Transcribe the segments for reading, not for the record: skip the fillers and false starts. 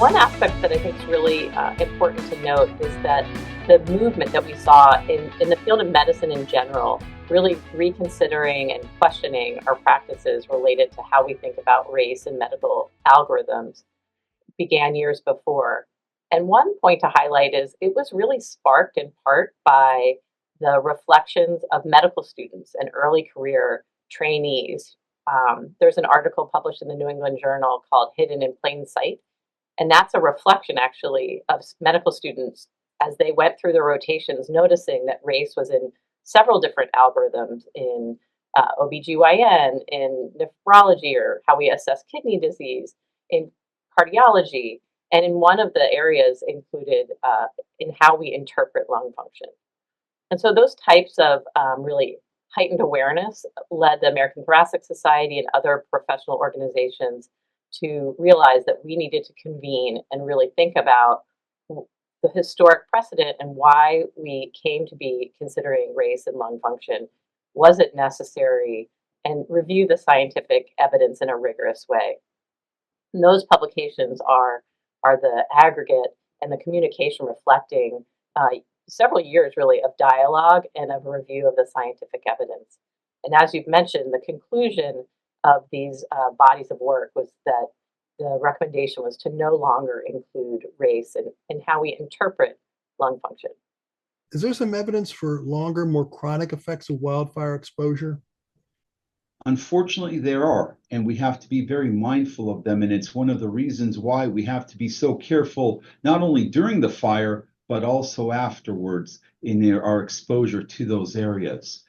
One aspect that I think is really important to note is that the movement that we saw in the field of medicine in general, really reconsidering and questioning our practices related to how we think about race and medical algorithms, began years before. And one point to highlight is it was really sparked in part by the reflections of medical students and early career trainees. There's an article published in the New England Journal called Hidden in Plain Sight. And that's a reflection, actually, of medical students as they went through the rotations, noticing that race was in several different algorithms in OBGYN, in nephrology, or how we assess kidney disease, in cardiology, and in one of the areas included in how we interpret lung function. And so those types of really heightened awareness led the American Thoracic Society and other professional organizations to realize that we needed to convene and really think about the historic precedent and why we came to be considering race and lung function. Was it necessary? And review the scientific evidence in a rigorous way. And those publications are the aggregate and the communication reflecting several years really of dialogue and of review of the scientific evidence. And as you've mentioned, the conclusion of these bodies of work was that the recommendation was to no longer include race in how we interpret lung function. Is there some evidence for longer, more chronic effects of wildfire exposure? Unfortunately, there are, and we have to be very mindful of them. And it's one of the reasons why we have to be so careful, not only during the fire, but also afterwards in our exposure to those areas.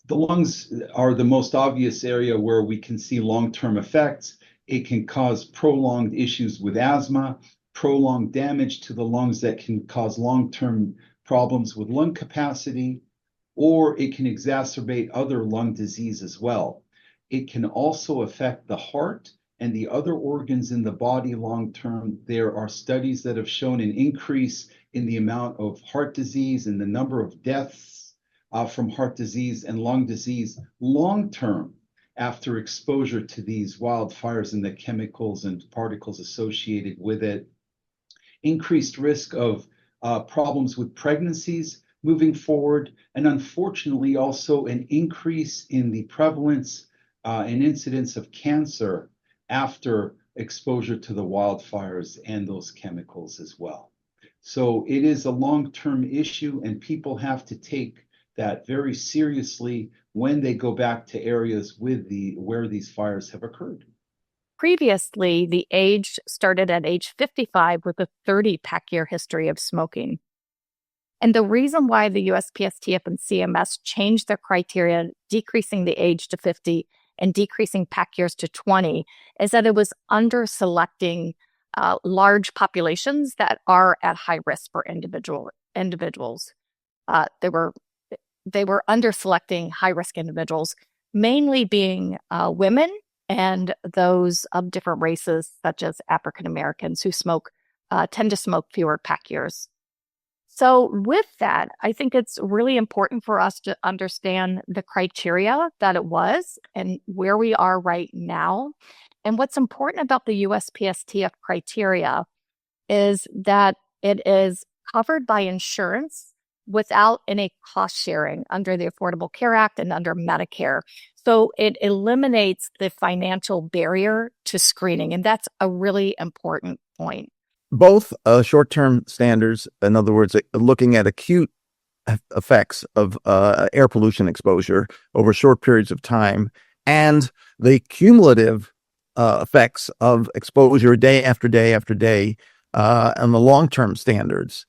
The lungs are the most obvious area where we can see long-term effects. It can cause prolonged issues with asthma, prolonged damage to the lungs that can cause long-term problems with lung capacity, or it can exacerbate other lung disease as well. It can also affect the heart and the other organs in the body long-term. There are studies that have shown an increase in the amount of heart disease and the number of deaths from heart disease and lung disease long-term after exposure to these wildfires and the chemicals and particles associated with it. Increased risk of problems with pregnancies moving forward, and unfortunately also an increase in the prevalence and incidence of cancer after exposure to the wildfires and those chemicals as well. So it is a long-term issue, and people have to take that very seriously when they go back to areas where these fires have occurred. Previously, the age started at age 55 with a 30 pack year history of smoking. And the reason why the USPSTF and CMS changed their criteria, decreasing the age to 50 and decreasing pack years to 20, is that it was under-selecting large populations that are at high risk for individuals. They were under-selecting high-risk individuals, mainly being women and those of different races, such as African Americans, who tend to smoke fewer pack years. So with that, I think it's really important for us to understand the criteria that it was and where we are right now. And what's important about the USPSTF criteria is that it is covered by insurance without any cost sharing under the Affordable Care Act and under Medicare. So it eliminates the financial barrier to screening. And that's a really important point. Both short-term standards, in other words, looking at acute effects of air pollution exposure over short periods of time, and the cumulative effects of exposure day after day after day, and the long-term standards.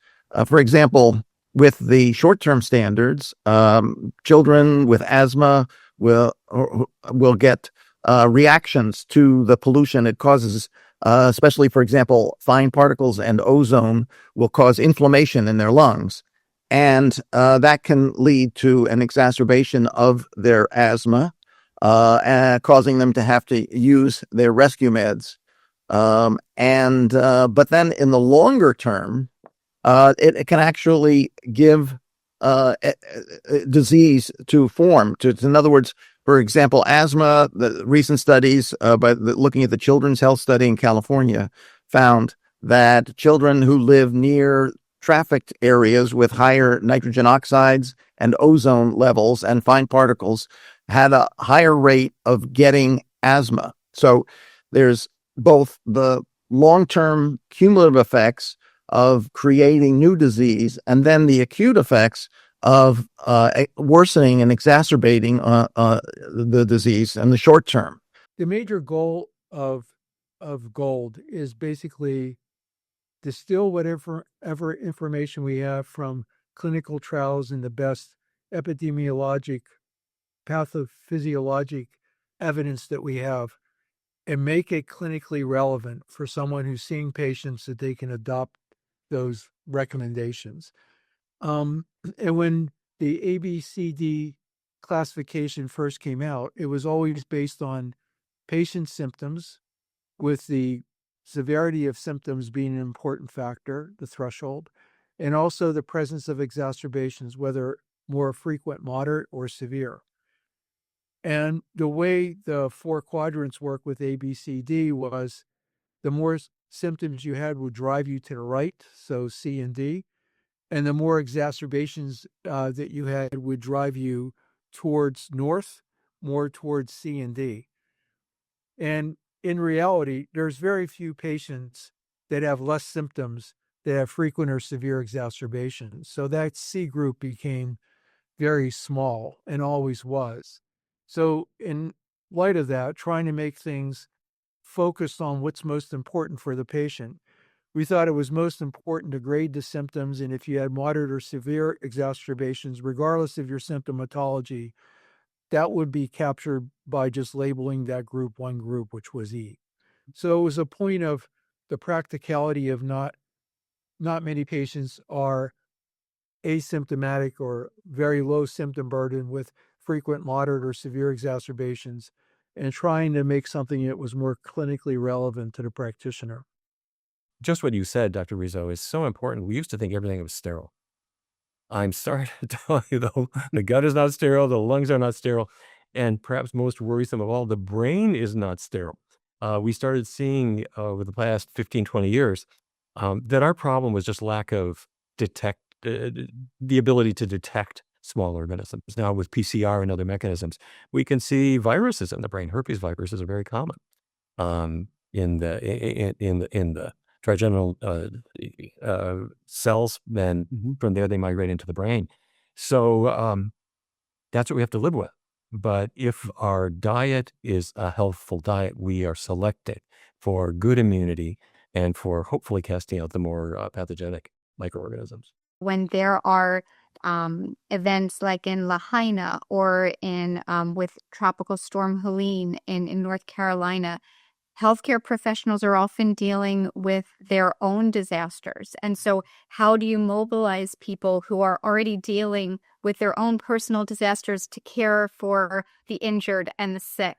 For example, with the short-term standards, children with asthma will get reactions to the pollution it causes. Especially, for example, fine particles and ozone will cause inflammation in their lungs. And that can lead to an exacerbation of their asthma, causing them to have to use their rescue meds. But then in the longer term, it can actually give disease to form. In other words, for example, asthma, the recent studies looking at the Children's Health Study in California found that children who live near trafficked areas with higher nitrogen oxides and ozone levels and fine particles had a higher rate of getting asthma. So there's both the long-term cumulative effects of creating new disease and then the acute effects of worsening and exacerbating the disease in the short term. The major goal of GOLD is basically distill whatever information we have from clinical trials and the best epidemiologic, pathophysiologic evidence that we have, and make it clinically relevant for someone who's seeing patients that they can adopt those recommendations. And when the ABCD classification first came out, it was always based on patient symptoms, with the severity of symptoms being an important factor, the threshold, and also the presence of exacerbations, whether more frequent, moderate, or severe. And the way the 4 quadrants work with ABCD was the more symptoms you had would drive you to the right, so C and D, and the more exacerbations that you had would drive you towards north, more towards C and D. And in reality, there's very few patients that have less symptoms that have frequent or severe exacerbations. So that C group became very small and always was. So in light of that, trying to make things focused on what's most important for the patient, we thought it was most important to grade the symptoms, and if you had moderate or severe exacerbations, regardless of your symptomatology, that would be captured by just labeling that group one group, which was E. So it was a point of the practicality of not many patients are asymptomatic or very low symptom burden with frequent, moderate, or severe exacerbations, and trying to make something that was more clinically relevant to the practitioner. Just what you said, Dr. Rizzo, is so important. We used to think everything was sterile. I'm sorry to tell you, though, the gut is not sterile, the lungs are not sterile, and perhaps most worrisome of all, the brain is not sterile. We started seeing over the past 15, 20 years that our problem was just lack of the ability to detect small organisms. Now with PCR and other mechanisms, we can see viruses in the brain. Herpes viruses are very common in the trigeminal cells. Then from there they migrate into the brain. So that's what we have to live with. But if our diet is a healthful diet, we are selected for good immunity and for hopefully casting out the more pathogenic microorganisms. When there are events like in Lahaina or in with Tropical Storm Helene in North Carolina, healthcare professionals are often dealing with their own disasters. And so how do you mobilize people who are already dealing with their own personal disasters to care for the injured and the sick?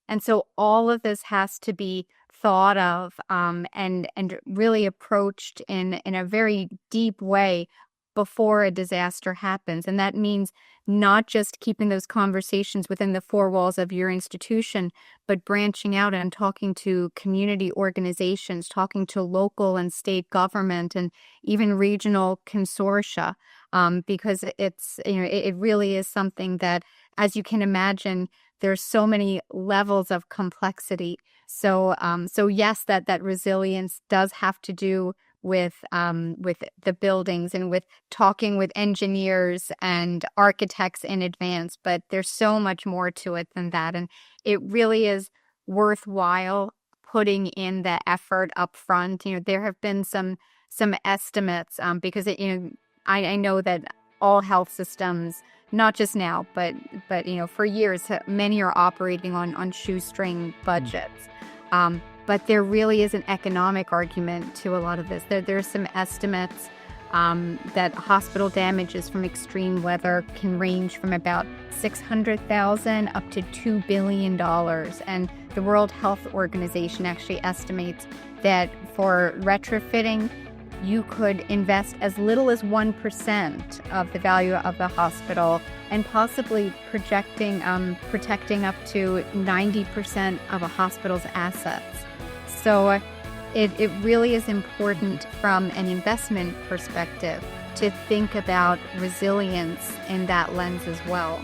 And so all of this has to be thought of and really approached in a very deep way before a disaster happens. And that means not just keeping those conversations within the 4 walls of your institution, but branching out and talking to community organizations, talking to local and state government and even regional consortia, because it's, it really is something that, as you can imagine, there's so many levels of complexity. So yes, that resilience does have to do with the buildings and with talking with engineers and architects in advance, but there's so much more to it than that, and it really is worthwhile putting in the effort up front. There have been some estimates because I know that all health systems, not just now, but for years, many are operating on shoestring budgets. But there really is an economic argument to a lot of this. There are some estimates that hospital damages from extreme weather can range from about $600,000 up to $2 billion. And the World Health Organization actually estimates that for retrofitting, you could invest as little as 1% of the value of the hospital and possibly protecting up to 90% of a hospital's assets. So it really is important from an investment perspective to think about resilience in that lens as well.